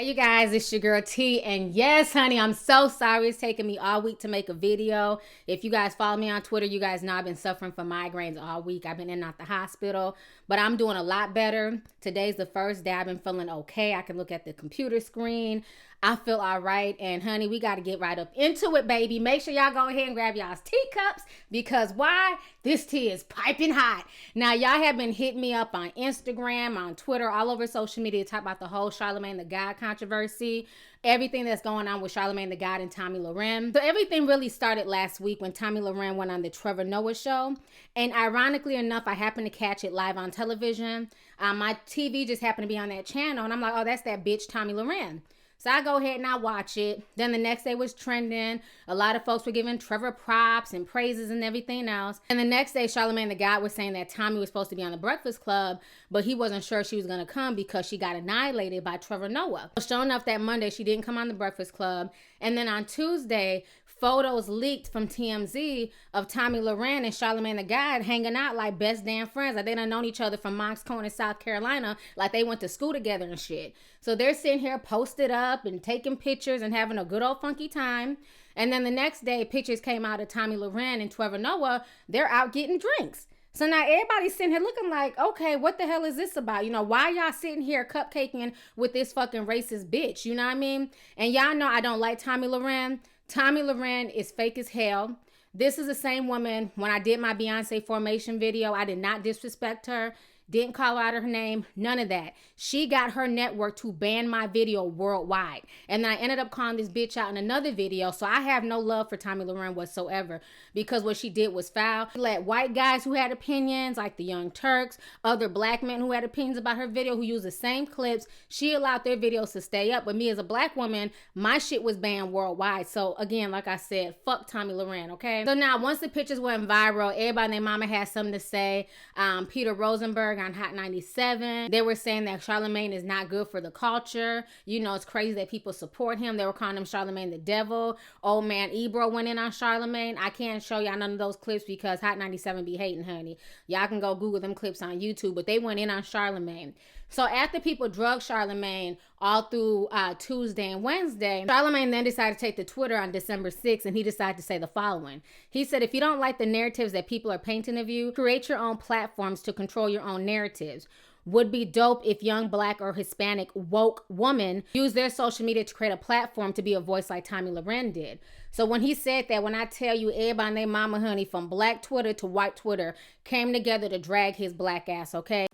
Hey you guys, it's your girl T, and yes honey, I'm so sorry it's taking me all week to make a video. If you guys follow me on Twitter, you guys know I've been suffering from migraines all week. I've been in and out the hospital, but I'm doing a lot better. Today's the first day I've been feeling okay. I can look at the computer screen. I feel all right, and honey, we got to get right up into it, baby. Make sure y'all go ahead and grab y'all's teacups, because why? This tea is piping hot. Now, y'all have been hitting me up on Instagram, on Twitter, all over social media to talk about the whole Charlamagne the God controversy, everything that's going on with Charlamagne the God and Tomi Lahren. So everything really started last week when Tomi Lahren went on the Trevor Noah show, and ironically enough, I happened to catch it live on television. My TV just happened to be on that channel, and I'm like, oh, that's that bitch Tomi Lahren. So I go ahead and I watch it. Then the next day was trending. A lot of folks were giving Trevor props and praises and everything else. And the next day, Charlamagne the God was saying that Tomi was supposed to be on the Breakfast Club, but he wasn't sure she was going to come because she got annihilated by Trevor Noah. So sure enough, that Monday, she didn't come on the Breakfast Club. And then on Tuesday, photos leaked from TMZ of Tomi Lahren and Charlamagne the God hanging out like best damn friends. Like they done known each other from Moncks Corner, South Carolina. Like they went to school together and shit. So they're sitting here posted up and taking pictures and having a good old funky time. And then the next day, pictures came out of Tomi Lahren and Trevor Noah. They're out getting drinks. So now everybody's sitting here looking like, okay, what the hell is this about? You know, why y'all sitting here cupcaking with this fucking racist bitch? You know what I mean? And y'all know I don't like Tomi Lahren. Tomi Lahren is fake as hell. This is the same woman when I did my Beyonce Formation video. I did not disrespect her. Didn't call out her name. None of that. She got her network to ban my video worldwide. And then I ended up calling this bitch out in another video. So I have no love for Tomi Lahren whatsoever, because what she did was foul. She let white guys who had opinions, like the Young Turks, other black men who had opinions about her video, who used the same clips, she allowed their videos to stay up. But me as a black woman, my shit was banned worldwide. So again, like I said, fuck Tomi Lahren, okay? So now once the pictures went viral, everybody and their mama had something to say. Peter Rosenberg on Hot 97, they were saying that Charlamagne is not good for the culture. You know, it's crazy that people support him. They were calling him Charlamagne the devil. Old man Ebro went in on Charlamagne. I can't show y'all none of those clips because Hot 97 be hating, honey. Y'all can go Google them clips on YouTube, but they went in on Charlamagne. So after people drug Charlamagne all through Tuesday and Wednesday, Charlamagne then decided to take to Twitter on December 6th, and he decided to say the following. He said, if you don't like the narratives that people are painting of you, create your own platforms to control your own narratives. Would be dope if young black or Hispanic woke women use their social media to create a platform to be a voice like Tomi Lahren did. So when he said that, when I tell you everybody and their mama, honey, from black Twitter to white Twitter came together to drag his black ass, okay?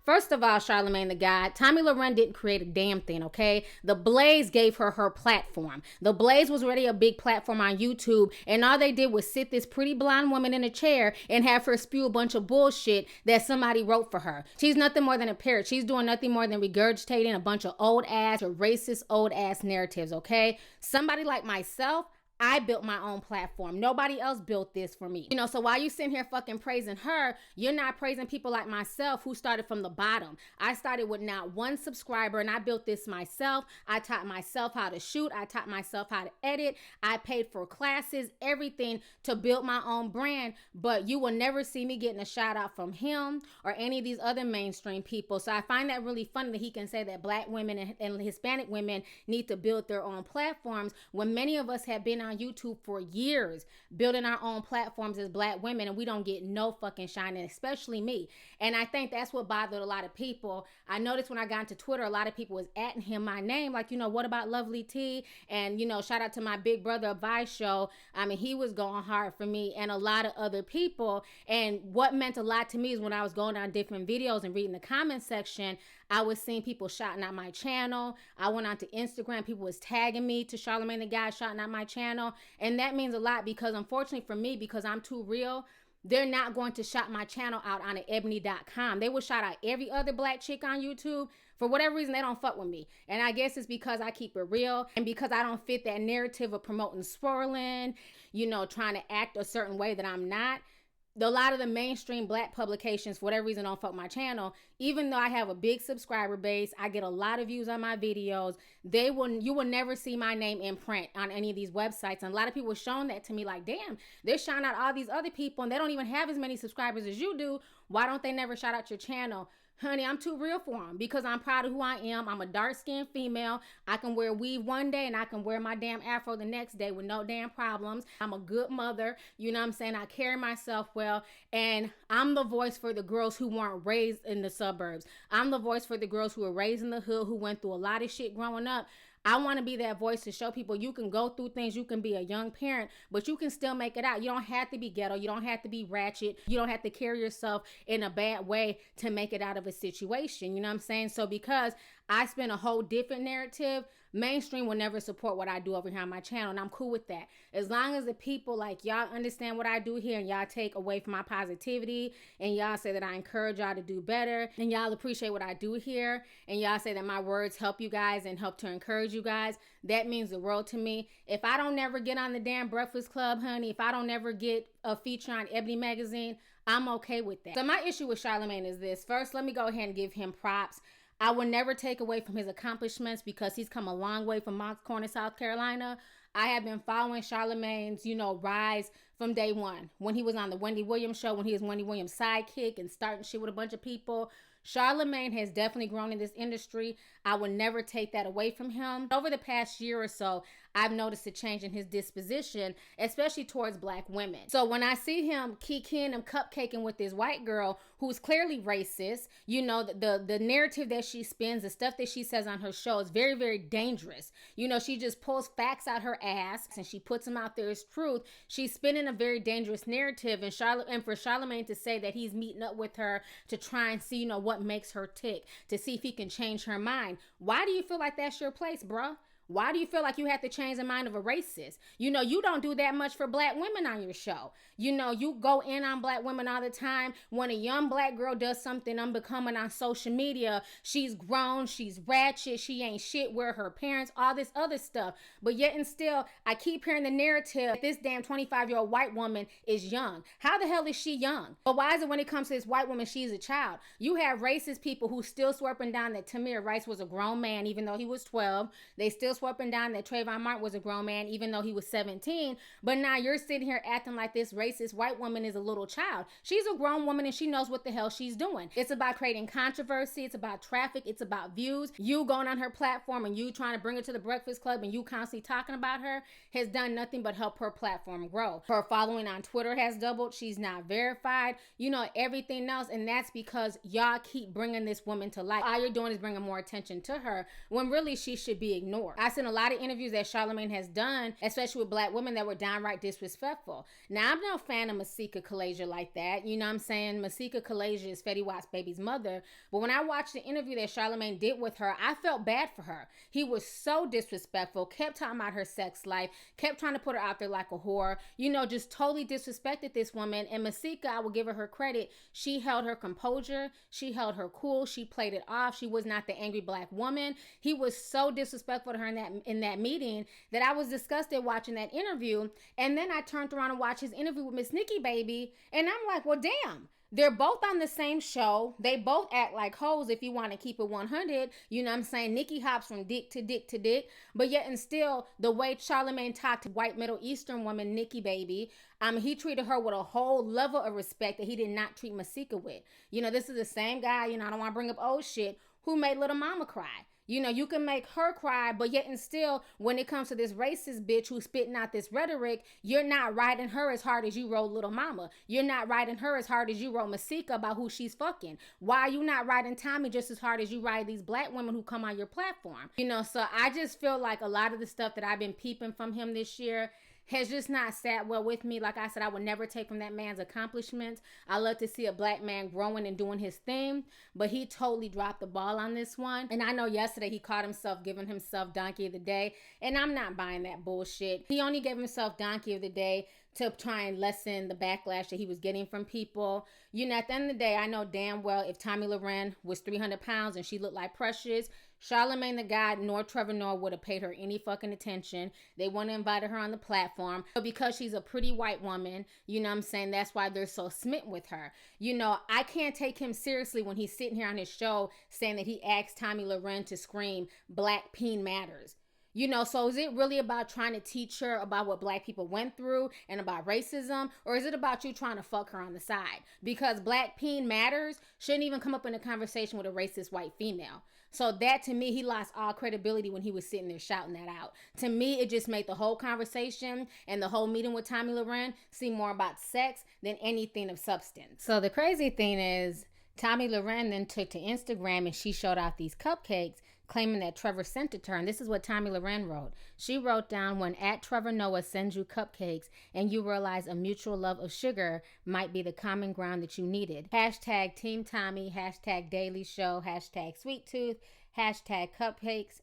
First of all, Charlamagne the God, Tomi Lahren didn't create a damn thing, okay? The Blaze gave her platform. The Blaze was already a big platform on YouTube, and all they did was sit this pretty blonde woman in a chair and have her spew a bunch of bullshit that somebody wrote for her. She's nothing more than a parrot. She's doing nothing more than regurgitating a bunch of old ass or racist old ass narratives, okay? Somebody like myself, I built my own platform. Nobody else built this for me. You know, so while you sitting here fucking praising her, you're not praising people like myself who started from the bottom. I started with not one subscriber and I built this myself. I taught myself how to shoot. I taught myself how to edit. I paid for classes, everything to build my own brand. But you will never see me getting a shout out from him or any of these other mainstream people. So I find that really funny that he can say that black women and Hispanic women need to build their own platforms when many of us have been on YouTube for years building our own platforms as black women and we don't get no fucking shining, especially me. And I think that's what bothered a lot of people. I noticed when I got into Twitter, a lot of people was atting him my name, like, you know, what about Lovelyti? And, you know, shout out to my big brother Vice show. I mean, he was going hard for me and a lot of other people. And what meant a lot to me is when I was going on different videos and reading the comment section, I was seeing people shouting out my channel. I went onto Instagram. People was tagging me to Charlamagne the God shouting out my channel. And that means a lot because unfortunately for me, because I'm too real, they're not going to shout my channel out on ebony.com. They will shout out every other black chick on YouTube. For whatever reason, they don't fuck with me. And I guess it's because I keep it real and because I don't fit that narrative of promoting swirling, you know, trying to act a certain way that I'm not. A lot of the mainstream black publications, for whatever reason, don't fuck my channel. Even though I have a big subscriber base, I get a lot of views on my videos. You will never see my name in print on any of these websites. And a lot of people have shown that to me, like, damn, they're shouting out all these other people and they don't even have as many subscribers as you do. Why don't they never shout out your channel? Honey, I'm too real for them because I'm proud of who I am. I'm a dark-skinned female. I can wear weave one day and I can wear my damn afro the next day with no damn problems. I'm a good mother. You know what I'm saying? I carry myself well. And I'm the voice for the girls who weren't raised in the suburbs. I'm the voice for the girls who were raised in the hood, who went through a lot of shit growing up. I want to be that voice to show people you can go through things. You can be a young parent, but you can still make it out. You don't have to be ghetto. You don't have to be ratchet. You don't have to carry yourself in a bad way to make it out of a situation. You know what I'm saying? So because I spin a whole different narrative, mainstream will never support what I do over here on my channel, and I'm cool with that. As long as the people like y'all understand what I do here and y'all take away from my positivity and y'all say that I encourage y'all to do better and y'all appreciate what I do here and y'all say that my words help you guys and help to encourage you guys, that means the world to me. If I don't never get on the damn Breakfast Club, honey, if I don't ever get a feature on Ebony Magazine, I'm okay with that. So my issue with Charlamagne is this. First, let me go ahead and give him props. I will never take away from his accomplishments because he's come a long way from Moncks Corner, South Carolina. I have been following Charlamagne's, you know, rise from day one. When he was on the Wendy Williams show, when he was Wendy Williams' sidekick and starting shit with a bunch of people. Charlamagne has definitely grown in this industry. I will never take that away from him. Over the past year or so, I've noticed a change in his disposition, especially towards black women. So when I see him kikiing and cupcaking with this white girl who's clearly racist, you know, the narrative that she spins, the stuff that she says on her show is very, very dangerous. You know, she just pulls facts out her ass and she puts them out there as truth. She's spinning a very dangerous narrative, and for Charlamagne to say that he's meeting up with her to try and see, you know, what makes her tick, to see if he can change her mind. Why do you feel like that's your place, bruh? Why do you feel like you have to change the mind of a racist? You know, you don't do that much for black women on your show. You know, you go in on black women all the time. When a young black girl does something unbecoming on social media, she's grown, she's ratchet, she ain't shit, where her parents, all this other stuff. But yet and still, I keep hearing the narrative that this damn 25-year-old white woman is young. How the hell is she young? But why is it when it comes to this white woman, she's a child? You have racist people who still swerping down that Tamir Rice was a grown man, even though he was 12. They still swerping down that Trayvon Martin was a grown man, even though he was 17. But now you're sitting here acting like this racist white woman is a little child. She's a grown woman and she knows what the hell she's doing. It's about creating controversy. It's about traffic. It's about views. You going on her platform and you trying to bring her to the Breakfast Club and you constantly talking about her has done nothing but help her platform grow. Her following on Twitter has doubled. She's not verified. You know, everything else. And that's because y'all keep bringing this woman to light. All you're doing is bringing more attention to her when really she should be ignored. I've seen a lot of interviews that Charlamagne has done, especially with black women, that were downright disrespectful. Now, I'm no fan of Masika Kalasia like that. You know what I'm saying? Masika Kalasia is Fetty Wap's baby's mother. But when I watched the interview that Charlamagne did with her, I felt bad for her. He was so disrespectful, kept talking about her sex life, kept trying to put her out there like a whore, you know, just totally disrespected this woman. And Masika, I will give her credit. She held her composure. She held her cool. She played it off. She was not the angry black woman. He was so disrespectful to her in that meeting that I was disgusted watching that interview. And then I turned around and watched his interview with Miss Nikki Baby, and I'm like, well, damn. They're both on the same show. They both act like hoes if you want to keep it 100. You know what I'm saying? Nikki hops from dick to dick to dick. But yet and still, the way Charlamagne talked to white Middle Eastern woman Nikki Baby, he treated her with a whole level of respect that he did not treat Masika with. You know, this is the same guy, you know, I don't want to bring up old shit, who made Little Mama cry. You know, you can make her cry, but yet and still, when it comes to this racist bitch who's spitting out this rhetoric, you're not riding her as hard as you rode Little Mama. You're not riding her as hard as you rode Masika about who she's fucking. Why are you not riding Tomi just as hard as you ride these black women who come on your platform? You know, so I just feel like a lot of the stuff that I've been peeping from him this year has just not sat well with me. Like I said, I would never take from that man's accomplishments. I love to see a black man growing and doing his thing, but he totally dropped the ball on this one. And I know yesterday he caught himself giving himself Donkey of the Day, and I'm not buying that bullshit. He only gave himself Donkey of the Day to try and lessen the backlash that he was getting from people. You know, at the end of the day, I know damn well if Tomi Lahren was 300 pounds and she looked like Precious, Charlamagne the God nor Trevor Noah would have paid her any fucking attention. They wouldn't have invited her on the platform. But because she's a pretty white woman, you know what I'm saying, that's why they're so smitten with her. You know, I can't take him seriously when he's sitting here on his show saying that he asked Tomi Lahren to scream Black Peen Matters. You know, so is it really about trying to teach her about what black people went through and about racism? Or is it about you trying to fuck her on the side? Because Black Peen Matters shouldn't even come up in a conversation with a racist white female. So that, to me, he lost all credibility when he was sitting there shouting that out. To me, it just made the whole conversation and the whole meeting with Tomi Lahren seem more about sex than anything of substance. So the crazy thing is, Tomi Lahren then took to Instagram and she showed off these cupcakes, claiming that Trevor sent it to her. And this is what Tomi Lahren wrote. She wrote down, when at Trevor Noah sends you cupcakes and you realize a mutual love of sugar might be the common ground that you needed. Hashtag Team Tomi, hashtag Daily Show, hashtag Sweet Tooth, hashtag cupcakes,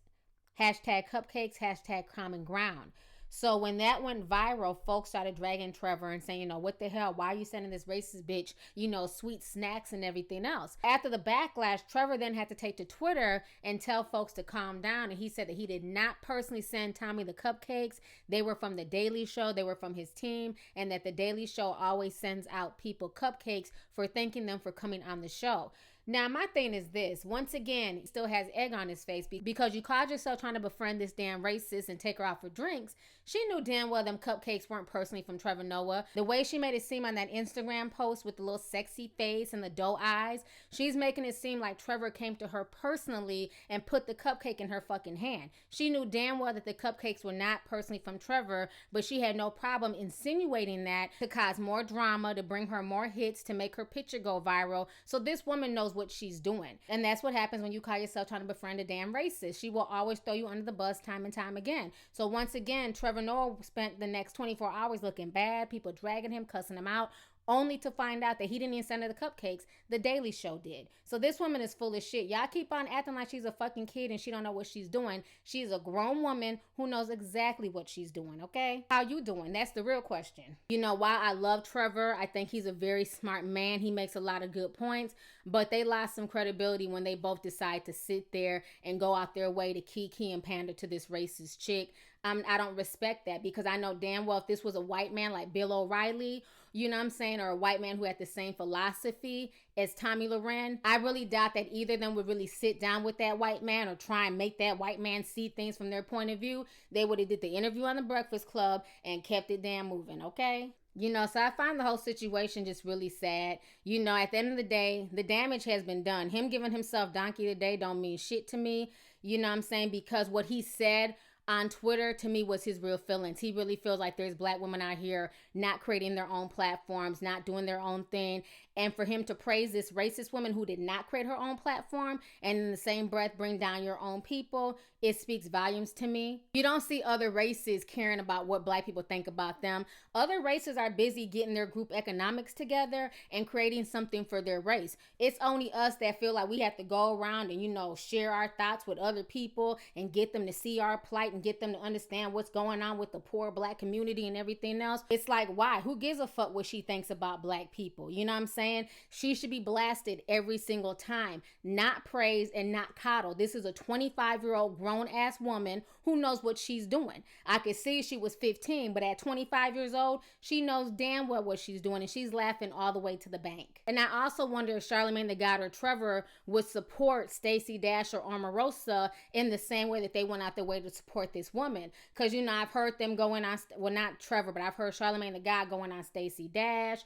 hashtag common ground. So when that went viral, folks started dragging Trevor and saying, you know, what the hell? Why are you sending this racist bitch, you know, sweet snacks and everything else? After the backlash, Trevor then had to take to Twitter and tell folks to calm down. And he said that he did not personally send Tomi the cupcakes. They were from The Daily Show. They were from his team. And that The Daily Show always sends out people cupcakes for thanking them for coming on the show. Now, my thing is this. Once again, he still has egg on his face because you called yourself trying to befriend this damn racist and take her out for drinks. She knew damn well them cupcakes weren't personally from Trevor Noah. The way she made it seem on that Instagram post with the little sexy face and the doe eyes, she's making it seem like Trevor came to her personally and put the cupcake in her fucking hand. She knew damn well that the cupcakes were not personally from Trevor, but she had no problem insinuating that to cause more drama, to bring her more hits, to make her picture go viral. So this woman knows what she's doing. And that's what happens when you call yourself trying to befriend a damn racist. She will always throw you under the bus time and time again. So once again, Trevor Noah spent the next 24 hours looking bad, people dragging him, cussing him out, only to find out that he didn't even send her the cupcakes. The Daily Show did. So this woman is full of shit. Y'all keep on acting like she's a fucking kid and she don't know what she's doing. She's a grown woman who knows exactly what she's doing, okay? How you doing? That's the real question. You know, while I love Trevor, I think he's a very smart man. He makes a lot of good points, but they lost some credibility when they both decide to sit there and go out their way to kiki and pander to this racist chick. I don't respect that, because I know damn well if this was a white man like Bill O'Reilly, you know what I'm saying, or a white man who had the same philosophy as Tomi Lahren, I really doubt that either of them would really sit down with that white man or try and make that white man see things from their point of view. They would have did the interview on the Breakfast Club and kept it damn moving, okay? You know, so I find the whole situation just really sad. You know, at the end of the day, the damage has been done. Him giving himself Donkey today don't mean shit to me. You know what I'm saying? Because what he said on Twitter, to me, was his real feelings. He really feels like there's black women out here not creating their own platforms, not doing their own thing. And for him to praise this racist woman who did not create her own platform and in the same breath bring down your own people, it speaks volumes to me. You don't see other races caring about what black people think about them. Other races are busy getting their group economics together and creating something for their race. It's only us that feel like we have to go around and, share our thoughts with other people and get them to see our plight and get them to understand what's going on with the poor black community and everything else. It's like, why? Who gives a fuck what she thinks about black people? You know what I'm saying? She should be blasted every single time, not praised and not coddled. This is a 25-year-old grown-ass woman who knows what she's doing. I could see she was 15, but at 25 years old, she knows damn well what she's doing, and she's laughing all the way to the bank. And I also wonder if Charlamagne the God or Trevor would support Stacey Dash or Omarosa in the same way that they went out their way to support this woman. Because, I've heard them going on, well, not Trevor, but I've heard Charlamagne the God going on Stacey Dash.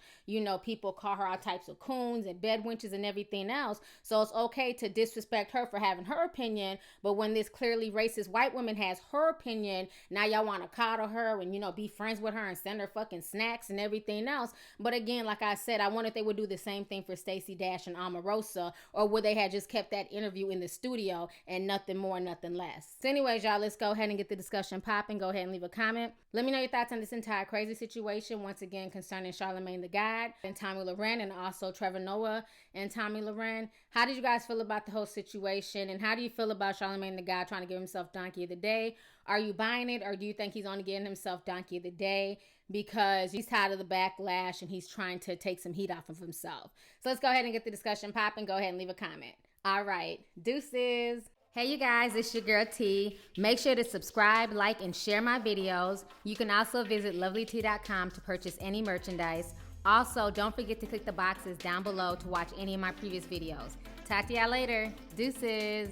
People call her all types of coons and bedwenches and everything else. So it's okay to disrespect her for having her opinion. But when this clearly racist white woman has her opinion, now y'all want to coddle her and, be friends with her and send her fucking snacks and everything else. But again, like I said, I wonder if they would do the same thing for Stacey Dash and Omarosa, or would they have just kept that interview in the studio and nothing more, nothing less. So anyways, y'all, let's go ahead and get the discussion popping. Go ahead and leave a comment. Let me know your thoughts on this entire crazy situation, once again, concerning Charlamagne the God and Tomi Lahren, and also Trevor Noah and Tomi Lahren. How did you guys feel about the whole situation, and how do you feel about Charlamagne the God trying to give himself Donkey of the Day? Are you buying it, or do you think he's only getting himself Donkey of the Day because he's tired of the backlash and he's trying to take some heat off of himself? So let's go ahead and get the discussion popping. Go ahead and leave a comment. All right, deuces. Hey you guys, it's your girl T. Make sure to subscribe, like, and share my videos. You can also visit lovelyti.com to purchase any merchandise. Also, don't forget to click the boxes down below to watch any of my previous videos. Talk to y'all later. Deuces.